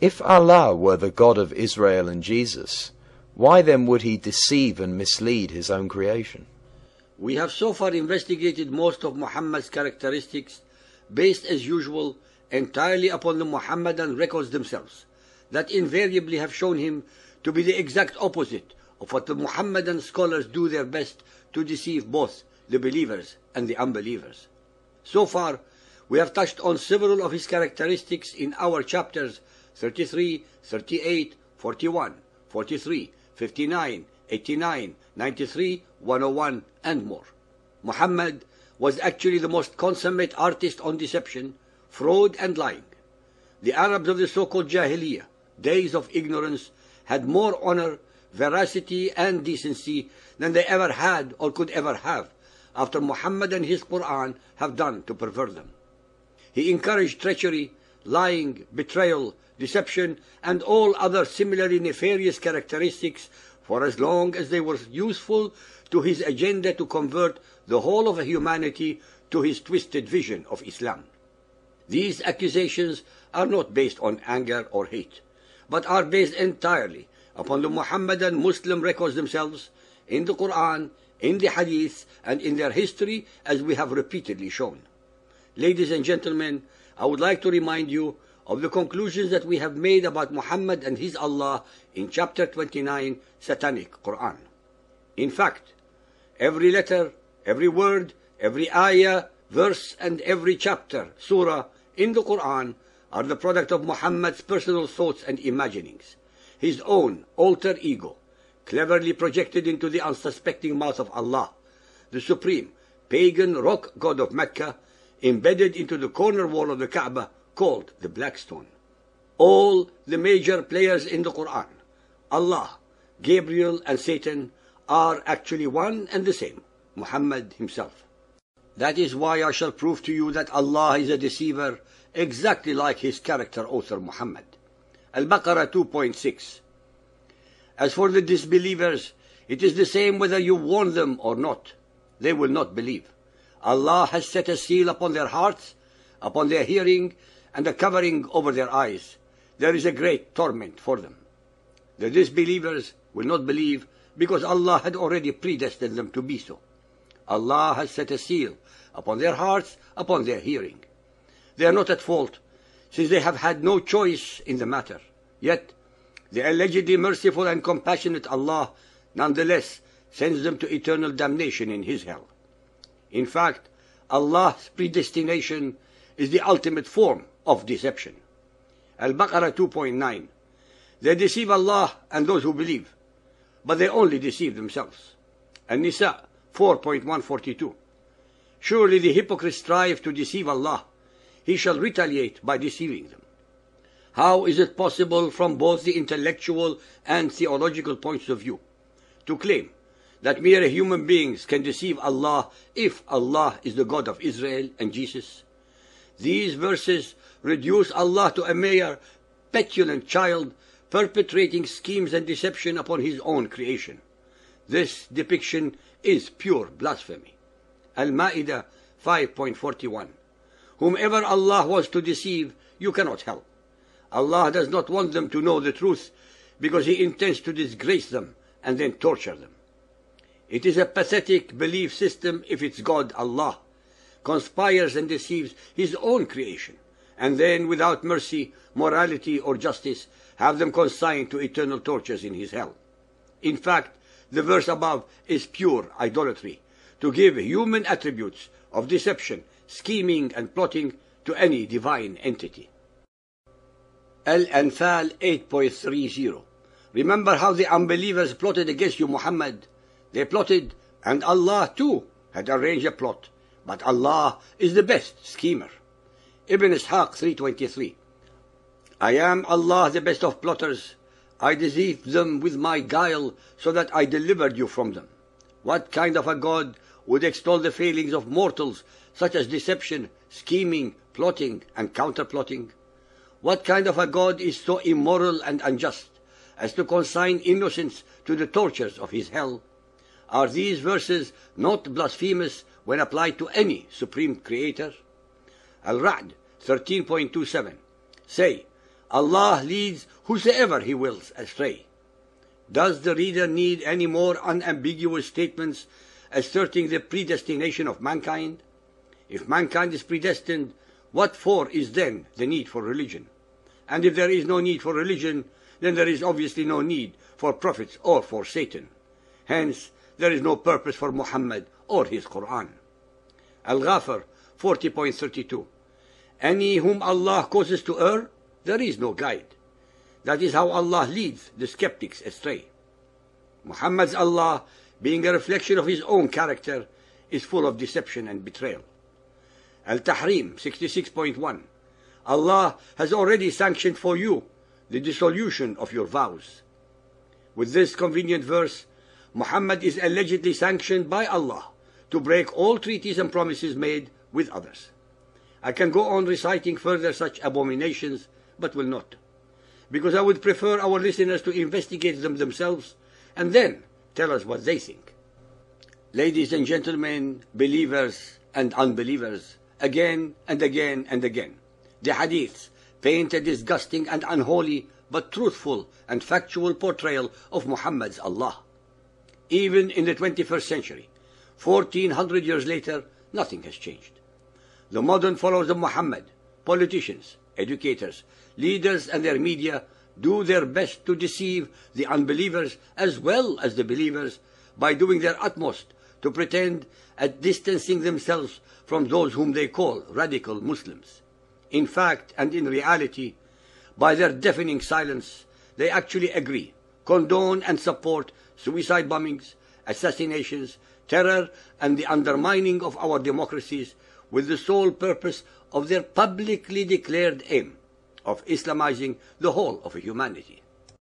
If Allah were the God of Israel and Jesus, why then would he deceive and mislead his own creation? We have so far investigated most of Muhammad's characteristics based as usual entirely upon the Muhammadan records themselves, that invariably have shown him to be the exact opposite of what the Muhammadan scholars do their best to deceive both the believers and the unbelievers. So far, we have touched on several of his characteristics in our chapters 33, 38, 41, 43, 59, 89, 93, 101, and more. Muhammad was actually the most consummate artist on deception, fraud, and lying. The Arabs of the so-called Jahiliyyah, days of ignorance, had more honor, veracity, and decency than they ever had or could ever have after Muhammad and his Quran have done to pervert them. He encouraged treachery, lying, betrayal, deception, and all other similarly nefarious characteristics for as long as they were useful to his agenda to convert the whole of humanity to his twisted vision of Islam. These accusations are not based on anger or hate, but are based entirely upon the Muhammadan Muslim records themselves, in the Quran, in the Hadith, and in their history, as we have repeatedly shown. Ladies and gentlemen, I would like to remind you of the conclusions that we have made about Muhammad and his Allah in chapter 29, Satanic Quran. In fact, every letter, every word, every ayah, verse, and every chapter, surah, in the Quran are the product of Muhammad's personal thoughts and imaginings, his own alter ego, cleverly projected into the unsuspecting mouth of Allah, the supreme pagan rock god of Mecca, embedded into the corner wall of the Kaaba, called the Black Stone. All the major players in the Quran, Allah, Gabriel, and Satan, are actually one and the same, Muhammad himself. That is why I shall prove to you that Allah is a deceiver, exactly like his character author Muhammad. Al-Baqarah 2.6. As for the disbelievers, it is the same whether you warn them or not. They will not believe. Allah has set a seal upon their hearts, upon their hearing, and a covering over their eyes. There is a great torment for them. The disbelievers will not believe because Allah had already predestined them to be so. Allah has set a seal upon their hearts, upon their hearing. They are not at fault, since they have had no choice in the matter. Yet, the allegedly merciful and compassionate Allah nonetheless sends them to eternal damnation in His hell. In fact, Allah's predestination is the ultimate form of deception. Al-Baqarah 2.9. They deceive Allah and those who believe, but they only deceive themselves. An-Nisa 4.142. Surely the hypocrites strive to deceive Allah. He shall retaliate by deceiving them. How is it possible from both the intellectual and theological points of view to claim that mere human beings can deceive Allah if Allah is the God of Israel and Jesus? These verses reduce Allah to a mere petulant child perpetrating schemes and deception upon His own creation. This depiction is pure blasphemy. Al-Ma'idah 5.41. Whomever Allah was to deceive, you cannot help. Allah does not want them to know the truth because He intends to disgrace them and then torture them. It is a pathetic belief system if its God, Allah, conspires and deceives His own creation, and then without mercy, morality, or justice, have them consigned to eternal tortures in His hell. In fact, the verse above is pure idolatry, to give human attributes of deception, scheming, and plotting to any divine entity. Al-Anfal 8.30. Remember how the unbelievers plotted against you, Muhammad. They plotted, and Allah too had arranged a plot, but Allah is the best schemer. Ibn Ishaq 3.23. I am Allah, the best of plotters. I deceived them with my guile, so that I delivered you from them. What kind of a God would extol the failings of mortals, such as deception, scheming, plotting, and counterplotting? What kind of a God is so immoral and unjust as to consign innocents to the tortures of His hell? Are these verses not blasphemous when applied to any supreme creator? Al-Ra'd 13.27. Say, Allah leads whosoever He wills astray. Does the reader need any more unambiguous statements asserting the predestination of mankind? If mankind is predestined, what for is then the need for religion? And if there is no need for religion, then there is obviously no need for prophets or for Satan. Hence, there is no purpose for Muhammad or his Quran. Al-Ghafir 40.32. Any whom Allah causes to err, there is no guide. That is how Allah leads the skeptics astray. Muhammad's Allah, being a reflection of his own character, is full of deception and betrayal. Al-Tahrim 66.1. Allah has already sanctioned for you the dissolution of your vows. With this convenient verse, Muhammad is allegedly sanctioned by Allah to break all treaties and promises made with others. I can go on reciting further such abominations, but will not, because I would prefer our listeners to investigate them themselves and then tell us what they think. Ladies and gentlemen, believers and unbelievers, again and again and again, the hadiths paint a disgusting and unholy but truthful and factual portrayal of Muhammad's Allah. Even in the 21st century, 1400 years later, nothing has changed. The modern followers of Muhammad, politicians, educators, leaders and their media do their best to deceive the unbelievers as well as the believers by doing their utmost to pretend at distancing themselves from those whom they call radical Muslims. In fact and in reality, by their deafening silence, they actually agree, condone and support suicide bombings, assassinations, terror and the undermining of our democracies with the sole purpose of their publicly declared aim of Islamizing the whole of humanity.